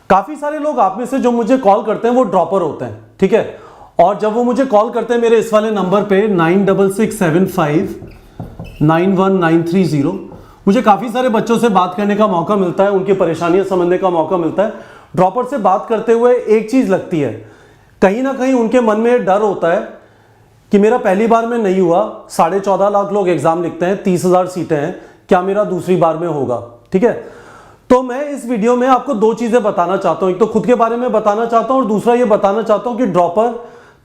काफ़ी सारे लोग आप में से जो मुझे कॉल करते हैं वो ड्रॉपर होते हैं, ठीक है। और जब वो मुझे कॉल करते हैं मेरे इस वाले नंबर पे 9667591930, मुझे काफ़ी सारे बच्चों से बात करने का मौका मिलता है, उनकी परेशानियां समझने का मौका मिलता है। ड्रॉपर से बात करते हुए एक चीज़ लगती है, कहीं ना कहीं उनके मन में डर होता है कि मेरा पहली बार में नहीं हुआ, 14.5 लाख लोग एग्ज़ाम लिखते हैं, 30,000 सीटें हैं, क्या मेरा दूसरी बार में होगा, ठीक है। तो मैं इस वीडियो में आपको दो चीज़ें बताना चाहता हूँ, एक तो खुद के बारे में बताना चाहता हूँ और दूसरा ये बताना चाहता हूँ कि ड्रॉपर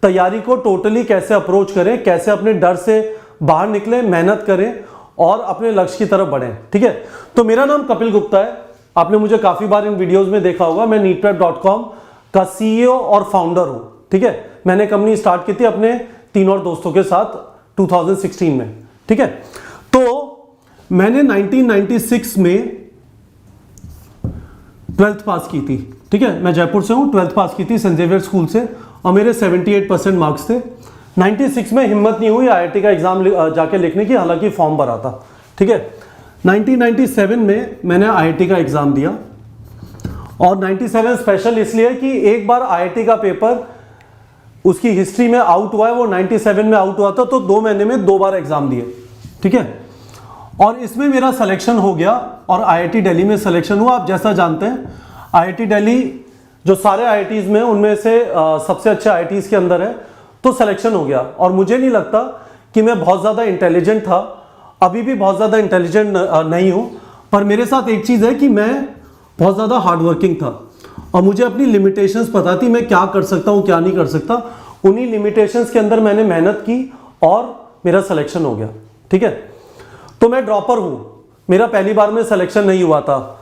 तैयारी को टोटली कैसे अप्रोच करें, कैसे अपने डर से बाहर निकलें, मेहनत करें और अपने लक्ष्य की तरफ बढ़ें, ठीक है। तो मेरा नाम कपिल गुप्ता है, आपने मुझे काफ़ी बार इन वीडियोज़ में देखा होगा। मैं NEETPrep.com का CEO और फाउंडर हूँ, ठीक है। मैंने कंपनी स्टार्ट की थी अपने 3 और दोस्तों के साथ 2016 में, ठीक है। तो मैंने 1996 में 12th पास की थी, ठीक है। मैं जयपुर से हूँ, 12th पास की थी सेंट जेवियर स्कूल से और मेरे 78% मार्क्स थे। 96 में हिम्मत नहीं हुई IIT का एग्ज़ाम जाके लिखने की, हालांकि फॉर्म भरा था, ठीक है। 1997 में मैंने IIT का एग्ज़ाम दिया और 97 स्पेशल इसलिए कि एक बार IIT का पेपर उसकी हिस्ट्री में आउट हुआ है, वो 97 में आउट हुआ था, तो 2 महीने में 2 बार एग्ज़ाम दिए, ठीक है। और इसमें मेरा सिलेक्शन हो गया और IIT दिल्ली में सिलेक्शन हुआ। आप जैसा जानते हैं IIT दिल्ली जो सारे IITs में उनमें से सबसे अच्छे IITs के अंदर है, तो सिलेक्शन हो गया। और मुझे नहीं लगता कि मैं बहुत ज़्यादा इंटेलिजेंट था, अभी भी बहुत ज़्यादा इंटेलिजेंट नहीं हूँ, पर मेरे साथ एक चीज़ है कि मैं बहुत ज़्यादा हार्डवर्किंग था और मुझे अपनी लिमिटेशंस पता थी, मैं क्या कर सकता हूँ क्या नहीं कर सकता। उन्हीं लिमिटेशंस के अंदर मैंने मेहनत की और मेरा सिलेक्शन हो गया, ठीक है। तो मैं ड्रॉपर हूँ, मेरा पहली बार में सिलेक्शन नहीं हुआ था।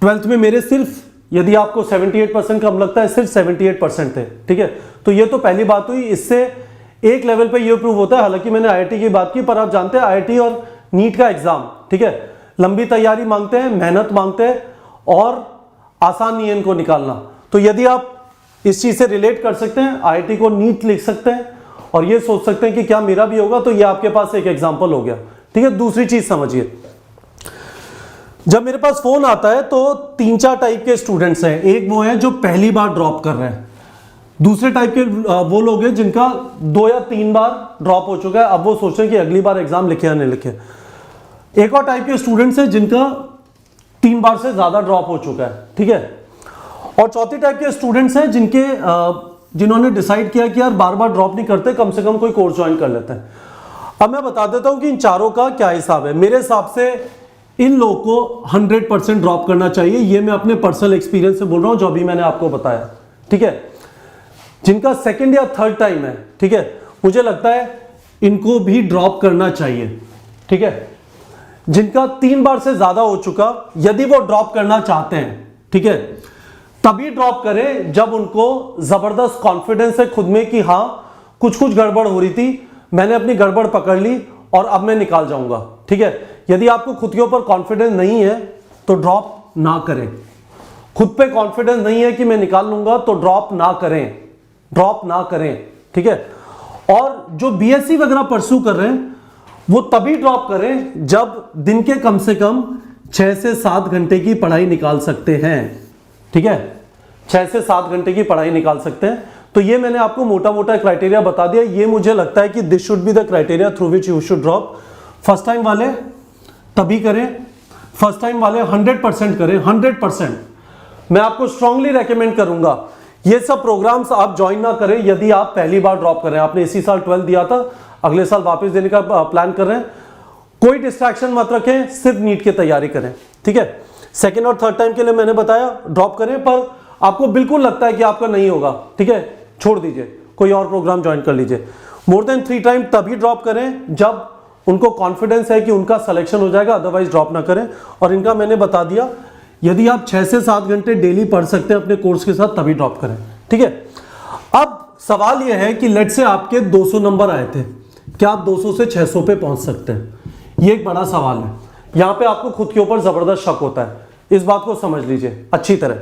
12th में मेरे सिर्फ, यदि आपको 78% कम लगता है, सिर्फ 78% थे, ठीक है। तो ये तो पहली बात हुई। इससे एक लेवल पे ये प्रूव होता है, हालांकि मैंने IIT की बात की, पर आप जानते हैं IIT और नीट का एग्जाम, ठीक है, लंबी तैयारी मांगते हैं, मेहनत मांगते हैं और आसान नहीं है इनको निकालना। तो यदि आप इस चीज़ से रिलेट कर सकते हैं, IIT को नीट लिख सकते हैं और ये सोच सकते हैं कि क्या मेरा भी होगा, तो ये आपके पास एक एग्जाम्पल हो गया, ठीक है। दूसरी चीज़ समझिए, जब मेरे पास फोन आता है तो 3-4 टाइप के स्टूडेंट्स हैं। एक वो हैं जो पहली बार ड्रॉप कर रहे हैं, दूसरे टाइप के वो लोग हैं जिनका 2 या 3 बार ड्रॉप हो चुका है, अब वो सोच रहे हैं कि अगली बार एग्जाम लिखे या नहीं लिखे। एक और टाइप के स्टूडेंट्स हैं जिनका 3 बार से ज्यादा ड्रॉप हो चुका है, ठीक है। और चौथी टाइप के स्टूडेंट्स हैं जिन्होंने डिसाइड किया कि यार बार बार ड्रॉप नहीं करते, कम से कम कोई कोर्स ज्वाइन कर लेते हैं। अब मैं बता देता हूं कि इन चारों का क्या हिसाब है। मेरे हिसाब से इन लोगों को 100% ड्रॉप करना चाहिए, ये मैं अपने पर्सनल एक्सपीरियंस से बोल रहा हूं, जो अभी मैंने आपको बताया, ठीक है। जिनका 2nd या 3rd टाइम है, ठीक है, मुझे लगता है इनको भी ड्रॉप करना चाहिए, ठीक है। जिनका 3 बार से ज्यादा हो चुका, यदि वो ड्रॉप करना चाहते हैं, ठीक है, तभी ड्रॉप करें जब उनको जबरदस्त कॉन्फिडेंस है खुद में कि हाँ कुछ गड़बड़ हो रही थी, मैंने अपनी गड़बड़ पकड़ ली और अब मैं निकाल जाऊंगा, ठीक है। यदि आपको खुद के ऊपर कॉन्फिडेंस नहीं है तो ड्रॉप ना करें। खुद पे कॉन्फिडेंस नहीं है कि मैं निकाल लूंगा तो ड्रॉप ना करें, ठीक है। और जो BSc वगैरह परस्यू कर रहे हैं वो तभी ड्रॉप करें जब दिन के कम से कम 6 से 7 घंटे की पढ़ाई निकाल सकते हैं, ठीक है। 6 से 7 घंटे की पढ़ाई निकाल सकते हैं। तो ये मैंने आपको मोटा मोटा क्राइटेरिया बता दिया। ये मुझे लगता है कि this should be the criteria through which you should drop. First time वाले तभी करें, फर्स्ट टाइम वाले 100% करें, 100%। मैं आपको स्ट्रांगली रेकमेंड करूंगा ये सब प्रोग्राम्स आप ज्वाइन ना करें यदि आप पहली बार ड्रॉप कर रहे हैं। आपने इसी साल 12 दिया था, अगले साल वापस देने का प्लान कर रहे हैं, कोई डिस्ट्रैक्शन मत रखें, सिर्फ नीट की तैयारी करें, ठीक है। 2nd और 3rd टाइम के लिए मैंने बताया ड्रॉप करें, पर आपको बिल्कुल लगता है कि आपका नहीं होगा, ठीक है, छोड़ दीजिए, कोई और प्रोग्राम ज्वाइन कर लीजिए। मोर देन 3 टाइम तभी ड्रॉप करें जब उनको कॉन्फिडेंस है कि उनका सिलेक्शन हो जाएगा, अदरवाइज ड्रॉप ना करें। और इनका मैंने बता दिया, यदि आप 6 से 7 घंटे डेली पढ़ सकते हैं अपने कोर्स के साथ तभी ड्रॉप करें, ठीक है। अब सवाल यह है कि लेट से आपके 200 नंबर आए थे, क्या आप 200 से 600 पे पहुंच सकते हैं? ये एक बड़ा सवाल है। यहां पे आपको खुद के ऊपर जबरदस्त शक होता है, इस बात को समझ लीजिए अच्छी तरह।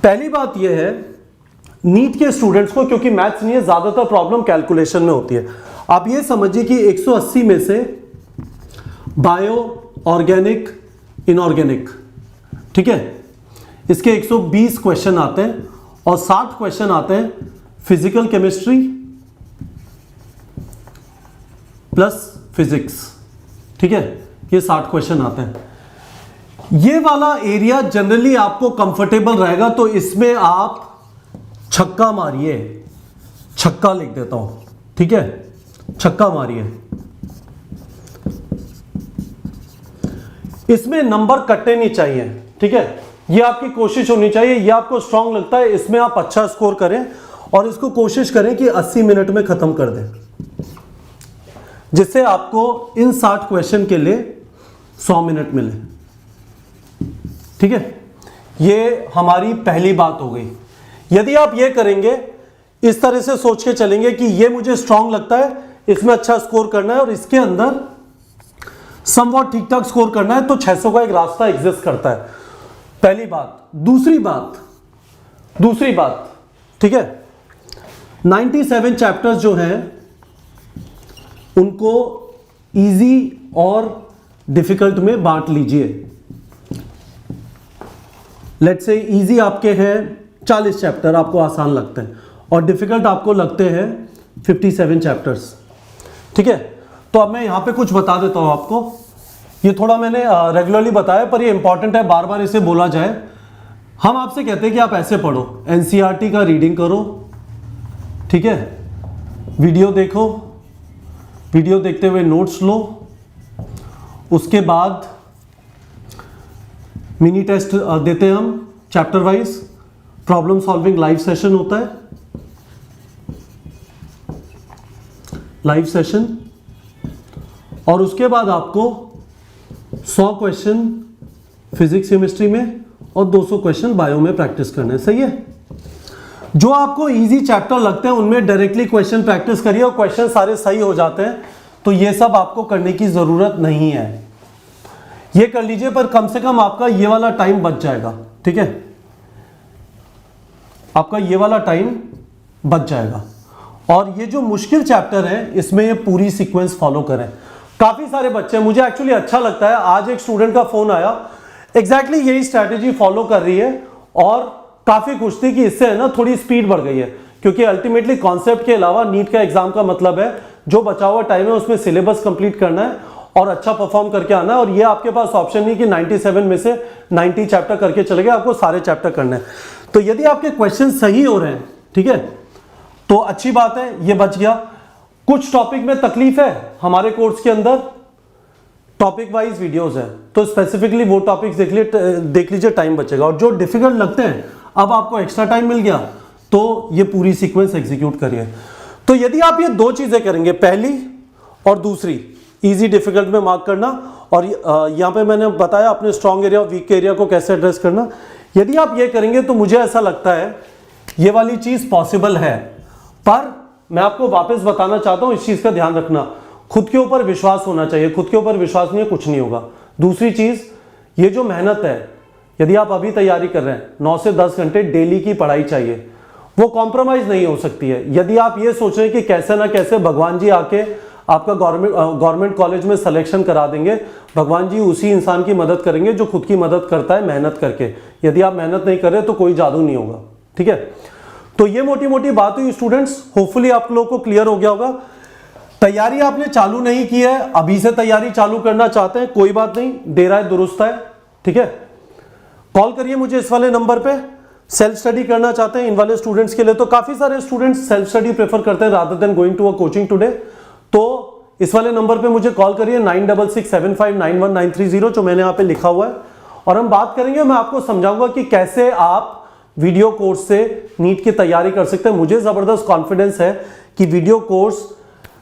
पहली बात यह है, नीट के स्टूडेंट्स को, क्योंकि मैथ्स नहीं है, ज्यादातर प्रॉब्लम कैलकुलेशन में होती है। आप ये समझिए कि 180 में से बायो, ऑर्गेनिक, इनऑर्गेनिक, ठीक है, इसके 120 क्वेश्चन आते हैं और 60 क्वेश्चन आते हैं फिजिकल केमिस्ट्री प्लस फिजिक्स, ठीक है, ये 60 क्वेश्चन आते हैं। ये वाला एरिया जनरली आपको कंफर्टेबल रहेगा, तो इसमें आप छक्का मारिए, छक्का लिख देता हूं, ठीक है, छक्का मारिए। इसमें नंबर कटने नहीं चाहिए, ठीक है, ये आपकी कोशिश होनी चाहिए। ये आपको स्ट्रांग लगता है, इसमें आप अच्छा स्कोर करें और इसको कोशिश करें कि 80 मिनट में खत्म कर दें, जिससे आपको इन 60 क्वेश्चन के लिए 100 मिनट मिले, ठीक है। ये हमारी पहली बात हो गई। यदि आप ये करेंगे, इस तरह से सोच के चलेंगे कि ये मुझे स्ट्रांग लगता है, इसमें अच्छा स्कोर करना है और इसके अंदर समवॉट ठीक ठाक स्कोर करना है, तो 600 का एक रास्ता एग्जिस्ट करता है। पहली बात। दूसरी बात, ठीक है, 97 चैप्टर्स जो हैं उनको इजी और डिफिकल्ट में बांट लीजिए। लेट्स से इजी आपके हैं 40 चैप्टर, आपको आसान लगते हैं, और डिफिकल्ट आपको लगते हैं 57 चैप्टर्स, ठीक है। तो अब मैं यहां पे कुछ बता देता हूं आपको। ये थोड़ा मैंने रेगुलरली बताया, पर ये इंपॉर्टेंट है, बार बार इसे बोला जाए। हम आपसे कहते हैं कि आप ऐसे पढ़ो, एनसीईआरटी का रीडिंग करो, ठीक है, वीडियो देखो, वीडियो देखते हुए नोट्स लो, उसके बाद मिनी टेस्ट देते हैं हम chapter wise, problem solving live session होता है, लाइव सेशन, और उसके बाद आपको 100 क्वेश्चन फिजिक्स केमिस्ट्री में और 200 क्वेश्चन बायो में प्रैक्टिस करने, सही है। जो आपको इजी चैप्टर लगते हैं उनमें डायरेक्टली क्वेश्चन प्रैक्टिस करिए और क्वेश्चन सारे सही हो जाते हैं, तो ये सब आपको करने की जरूरत नहीं है, ये कर लीजिए, पर कम से कम आपका ये वाला टाइम बच जाएगा, ठीक है, आपका ये वाला टाइम बच जाएगा। और ये जो मुश्किल चैप्टर है इसमें ये पूरी सीक्वेंस फॉलो करें। काफी सारे बच्चे, मुझे एक्चुअली अच्छा लगता है, आज एक स्टूडेंट का फोन आया, एग्जैक्टली यही स्ट्रैटेजी फॉलो कर रही है और काफी खुश थी कि इससे है ना थोड़ी स्पीड बढ़ गई है, क्योंकि अल्टीमेटली कॉन्सेप्ट के अलावा नीट का एग्जाम का मतलब है जो बचा हुआ टाइम है उसमें सिलेबस कंप्लीट करना है और अच्छा परफॉर्म करके आना है। और ये आपके पास ऑप्शन नहीं कि 97 में से 90 चैप्टर करके चले गए, आपको सारे चैप्टर करने हैं। तो यदि आपके क्वेश्चन सही हो रहे हैं, ठीक है, तो अच्छी बात है, ये बच गया। कुछ टॉपिक में तकलीफ है, हमारे कोर्स के अंदर टॉपिक वाइज वीडियोस है, तो स्पेसिफिकली वो टॉपिक्स देख लीजिए, टाइम बचेगा। और जो डिफिकल्ट लगते हैं, अब आपको एक्स्ट्रा टाइम मिल गया, तो ये पूरी सीक्वेंस एग्जीक्यूट करिए। तो यदि आप ये दो चीजें करेंगे, पहली और दूसरी, इजी डिफिकल्ट में मार्क करना, और यहां पे मैंने बताया अपने स्ट्रॉन्ग एरिया और वीक एरिया को कैसे एड्रेस करना, यदि आप ये करेंगे तो मुझे ऐसा लगता है ये वाली चीज पॉसिबल है। पर मैं आपको वापस बताना चाहता हूं, इस चीज का ध्यान रखना, खुद के ऊपर विश्वास होना चाहिए, खुद के ऊपर विश्वास नहीं है कुछ नहीं होगा। दूसरी चीज, ये जो मेहनत है, यदि आप अभी तैयारी कर रहे हैं, 9 से 10 घंटे डेली की पढ़ाई चाहिए, वो कॉम्प्रोमाइज नहीं हो सकती है। यदि आप ये सोच रहे हैं कि कैसे ना कैसे भगवान जी आके आपका गवर्नमेंट कॉलेज में सिलेक्शन करा देंगे, भगवान जी उसी इंसान की मदद करेंगे जो खुद की मदद करता है मेहनत करके। यदि आप मेहनत नहीं कर रहे तो कोई जादू नहीं होगा, ठीक है। तो ये मोटी मोटी बात हुई स्टूडेंट्स, होपफुली आप लोगों को क्लियर हो गया होगा। तैयारी आपने चालू नहीं की है, अभी से तैयारी चालू करना चाहते हैं, कोई बात नहीं, देर आए दुरुस्त है, ठीक है। कॉल करिए मुझे इस वाले नंबर पे। सेल्फ स्टडी करना चाहते हैं इन वाले स्टूडेंट्स के लिए, तो काफी सारे स्टूडेंट्स सेल्फ स्टडी प्रेफर करते हैं rather than going to a coaching today, तो इस वाले नंबर पे मुझे कॉल करिए 9667591930, जो मैंने यहाँ पे लिखा हुआ है, और हम बात करेंगे। मैं आपको समझाऊंगा कि कैसे आप वीडियो कोर्स से नीट की तैयारी कर सकते हैं। मुझे जबरदस्त कॉन्फिडेंस है कि वीडियो कोर्स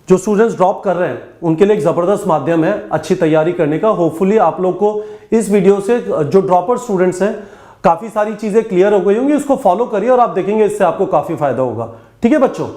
जो स्टूडेंट्स ड्रॉप कर रहे हैं उनके लिए एक जबरदस्त माध्यम है अच्छी तैयारी करने का। होपफुली आप लोग को इस वीडियो से, जो ड्रॉपर स्टूडेंट्स हैं, काफी सारी चीजें क्लियर हो गई होंगी। इसको फॉलो करिए और आप देखेंगे इससे आपको काफी फायदा होगा, ठीक है बच्चों।